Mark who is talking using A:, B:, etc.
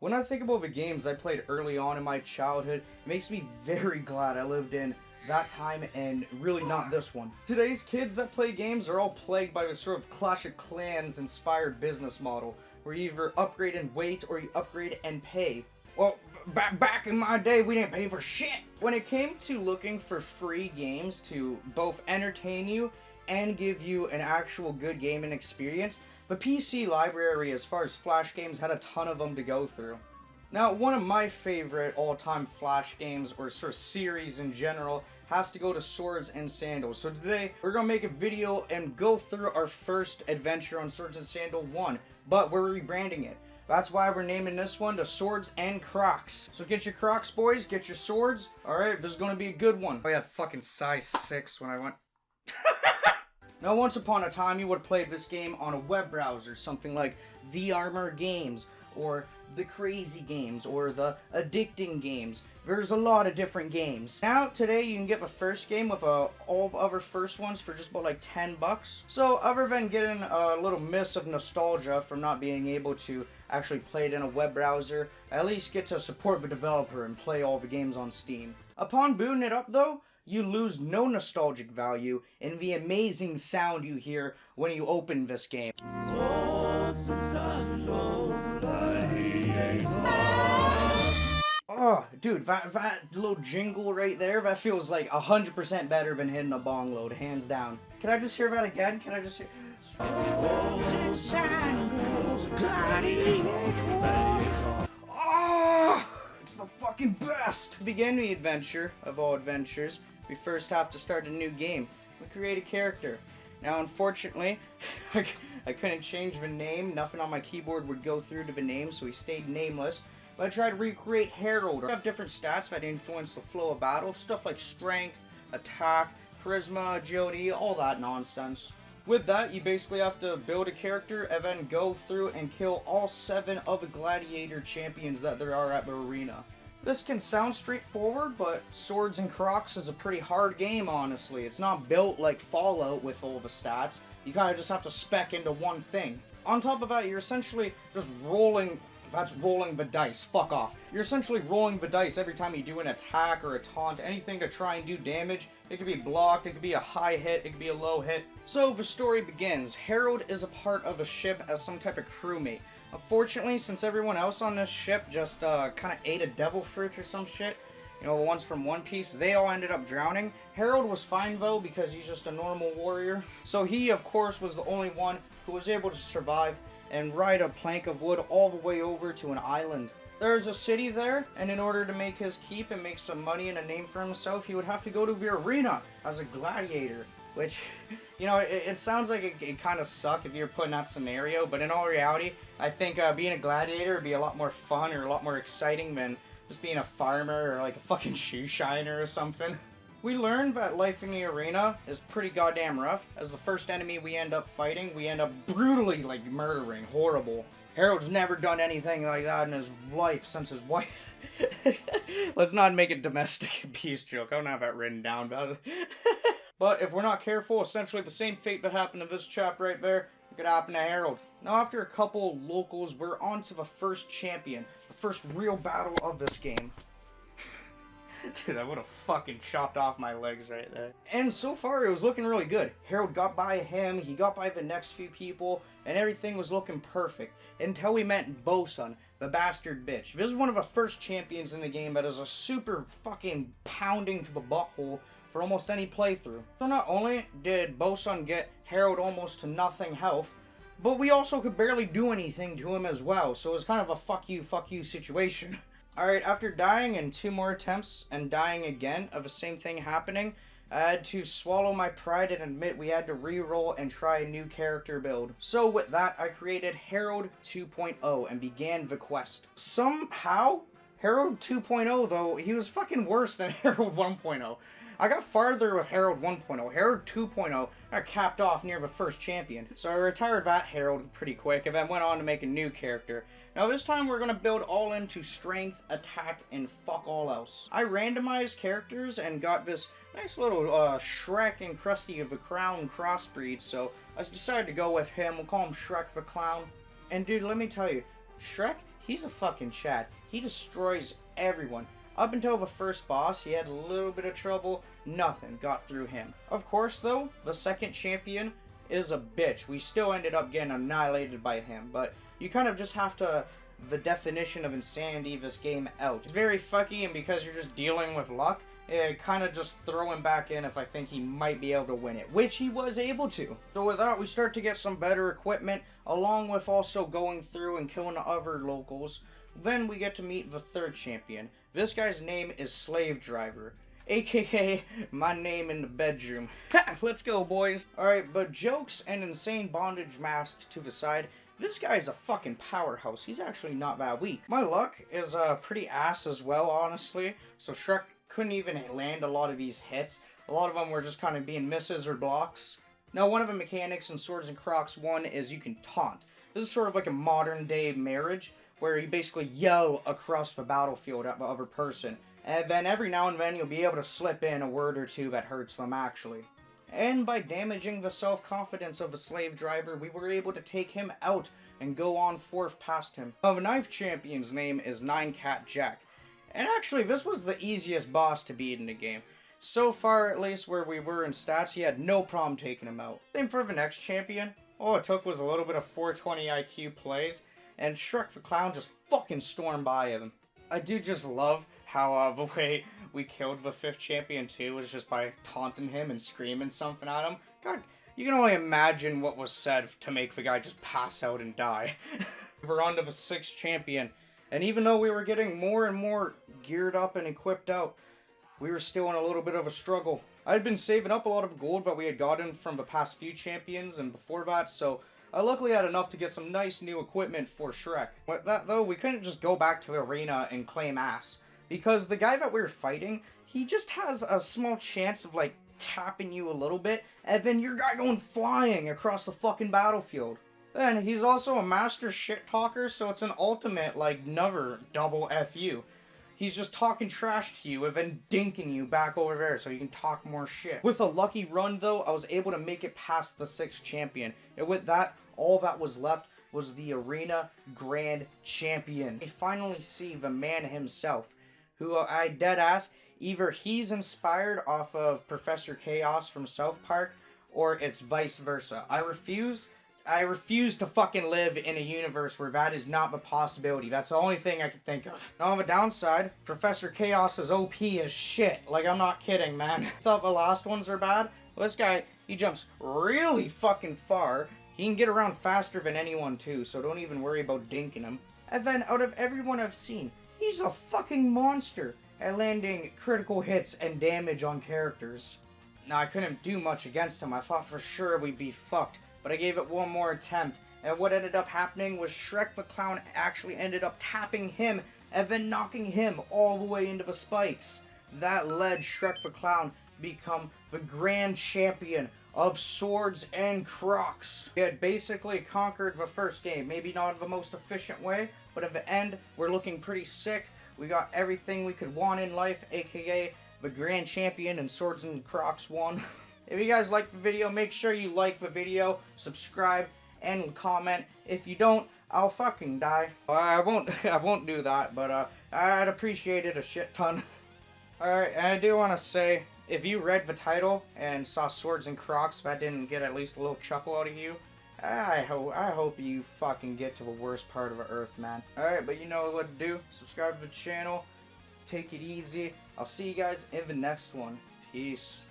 A: When I think about the games I played early on in my childhood, it makes me very glad I lived in that time and really not this one. Today's kids that play games are all plagued by this sort of Clash of Clans inspired business model, where you either upgrade and wait or you upgrade and pay. Well, back in my day, we didn't pay for shit! When it came to looking for free games to both entertain you and give you an actual good gaming experience, the PC library as far as Flash games had a ton of them to go through. Now, one of my favorite all-time Flash games, or sort of series in general, has to go to Swords and Sandals. So today, we're going to make a video and go through our first adventure on Swords and Sandal 1, but we're rebranding it. That's why we're naming this one the Swords and Crocs. So get your Crocs, boys, get your swords. Alright, this is going to be a good one. I had fucking size 6 when I went... Now, once upon a time, you would have played this game on a web browser, something like The Armor Games, or The Crazy Games, or The Addicting Games. There's a lot of different games. Now, today, you can get the first game with all the other first ones for just about like $10. So, other than getting a little miss of nostalgia from not being able to actually play it in a web browser, at least get to support the developer and play all the games on Steam. Upon booting it up, though, you lose no nostalgic value in the amazing sound you hear when you open this game. Swords and Sandals, oh, dude, that little jingle right there, that feels like 100% better than hitting a bong load, hands down. Can I just hear that again? Can I just hear... Swords and Sandals, gladiators. Oh, it's the fucking best! To begin the adventure of all adventures, we first have to start a new game. We create a character. Now, unfortunately, I couldn't change the name. Nothing on my keyboard would go through to the name, so he stayed nameless. But I tried to recreate Harold. I have different stats that influence the flow of battle. Stuff like strength, attack, charisma, agility, all that nonsense. With that, you basically have to build a character and then go through and kill all 7 of the gladiator champions that there are at the arena. This can sound straightforward, but Swords and Crocs is a pretty hard game, honestly. It's not built like Fallout with all the stats. You kind of just have to spec into one thing. On top of that, you're essentially just rolling... That's rolling the dice. Fuck off. You're essentially rolling the dice every time you do an attack or a taunt, anything to try and do damage. It could be blocked, it could be a high hit, it could be a low hit. So the story begins. Harold is a part of a ship as some type of crewmate. Unfortunately, since everyone else on this ship just kind of ate a devil fruit or some shit, you know, the ones from One Piece, they all ended up drowning. Harold was fine though, because he's just a normal warrior. So he, of course, was the only one who was able to survive and ride a plank of wood all the way over to an island. There's a city there, and in order to make his keep and make some money and a name for himself, he would have to go to the arena as a gladiator. Which, you know, it sounds like it kind of suck if you're put in that scenario, but in all reality, I think being a gladiator would be a lot more fun or a lot more exciting than just being a farmer or like a fucking shoe shiner or something. We learned that life in the arena is pretty goddamn rough, as the first enemy we end up fighting, we end up brutally, like, murdering. Horrible. Harold's never done anything like that in his life since his wife. Let's not make a domestic abuse joke. I don't have that written down, but... But if we're not careful, essentially the same fate that happened to this chap right there could happen to Harold. Now, after a couple locals, we're on to the first champion, the first real battle of this game. Dude, I would have fucking chopped off my legs right there. And so far, it was looking really good. Harold got by him, he got by the next few people, and everything was looking perfect. Until we met Bosun, the bastard bitch. This is one of the first champions in the game that is a super fucking pounding to the butthole for almost any playthrough. So not only did Bosun get Harold almost to nothing health, but we also could barely do anything to him as well, so it was kind of a fuck you situation. Alright, after dying in 2 more attempts and dying again of the same thing happening, I had to swallow my pride and admit we had to re-roll and try a new character build. So with that, I created Harold 2.0 and began the quest. Somehow, Harold 2.0 though, he was fucking worse than Harold 1.0. I got farther with Harold 1.0. Harold 2.0 got capped off near the first champion. So I retired that Harold pretty quick and then went on to make a new character. Now this time we're going to build all into strength, attack, and fuck all else. I randomized characters and got this nice little Shrek and Krusty of the Crown crossbreed, so I decided to go with him. We'll call him Shrek the Clown. And dude, let me tell you, Shrek, he's a fucking Chad. He destroys everyone. Up until the first boss, he had a little bit of trouble. Nothing got through him. Of course, though, the second champion is a bitch. We still ended up getting annihilated by him, but you kind of just have to the definition of insanity this game out. It's very fucky, and because you're just dealing with luck, it kind of just throw him back in if I think he might be able to win it, which he was able to. So with that, we start to get some better equipment, along with also going through and killing other locals. Then we get to meet the third champion. This guy's name is Slave Driver, aka my name in the bedroom. Let's go, boys. Alright, but jokes and insane bondage masks to the side, this guy's a fucking powerhouse. He's actually not that weak. My luck is pretty ass as well, honestly. So Shrek couldn't even land a lot of these hits. A lot of them were just kind of being misses or blocks. Now, one of the mechanics in Swords and Crocs 1 is you can taunt. This is sort of like a modern day marriage, where you basically yell across the battlefield at the other person. And then every now and then you'll be able to slip in a word or two that hurts them actually. And by damaging the self-confidence of the Slave Driver, we were able to take him out and go on forth past him. Now, the knife champion's name is Nine Cat Jack. And actually, this was the easiest boss to beat in the game. So far, at least where we were in stats, he had no problem taking him out. Same for the next champion. All it took was a little bit of 420 IQ plays, and Shrek the Clown just fucking stormed by him. I do just love how the way we killed the fifth champion too was just by taunting him and screaming something at him. God, you can only imagine what was said to make the guy just pass out and die. We're on to the sixth champion, and even though we were getting more and more geared up and equipped out, we were still in a little bit of a struggle. I had been saving up a lot of gold that we had gotten from the past few champions and before that, so I luckily had enough to get some nice new equipment for Shrek. With that though, we couldn't just go back to the arena and claim ass, because the guy that we were fighting, he just has a small chance of like tapping you a little bit, and then your guy going flying across the fucking battlefield. Then he's also a master shit talker, so it's an ultimate like never double FU. He's just talking trash to you and then dinking you back over there so you can talk more shit. With a lucky run though, I was able to make it past the sixth champion. And with that, all that was left was the Arena Grand Champion. I finally see the man himself, who I deadass, either he's inspired off of Professor Chaos from South Park, or it's vice versa. I refuse to fucking live in a universe where that is not the possibility. That's the only thing I can think of. Now on the downside, Professor Chaos is OP as shit. Like, I'm not kidding, man. Thought the last ones are bad? Well, this guy, he jumps really fucking far. He can get around faster than anyone too, so don't even worry about dinking him. And then out of everyone I've seen, he's a fucking monster at landing critical hits and damage on characters. Now, I couldn't do much against him. I thought for sure we'd be fucked. But I gave it one more attempt, and what ended up happening was Shrek the Clown actually ended up tapping him and then knocking him all the way into the spikes. That led Shrek the Clown to become the grand champion of Swords and Crocs. We had basically conquered the first game, maybe not in the most efficient way, but at the end, we're looking pretty sick. We got everything we could want in life, aka the grand champion in Swords and Crocs 1. If you guys liked the video, make sure you like the video, subscribe, and comment. If you don't, I'll fucking die. I won't do that, but I'd appreciate it a shit ton. Alright, and I do want to say, if you read the title and saw Swords and Crocs, that didn't get at least a little chuckle out of you, I hope you fucking get to the worst part of the earth, man. Alright, but you know what to do. Subscribe to the channel. Take it easy. I'll see you guys in the next one. Peace.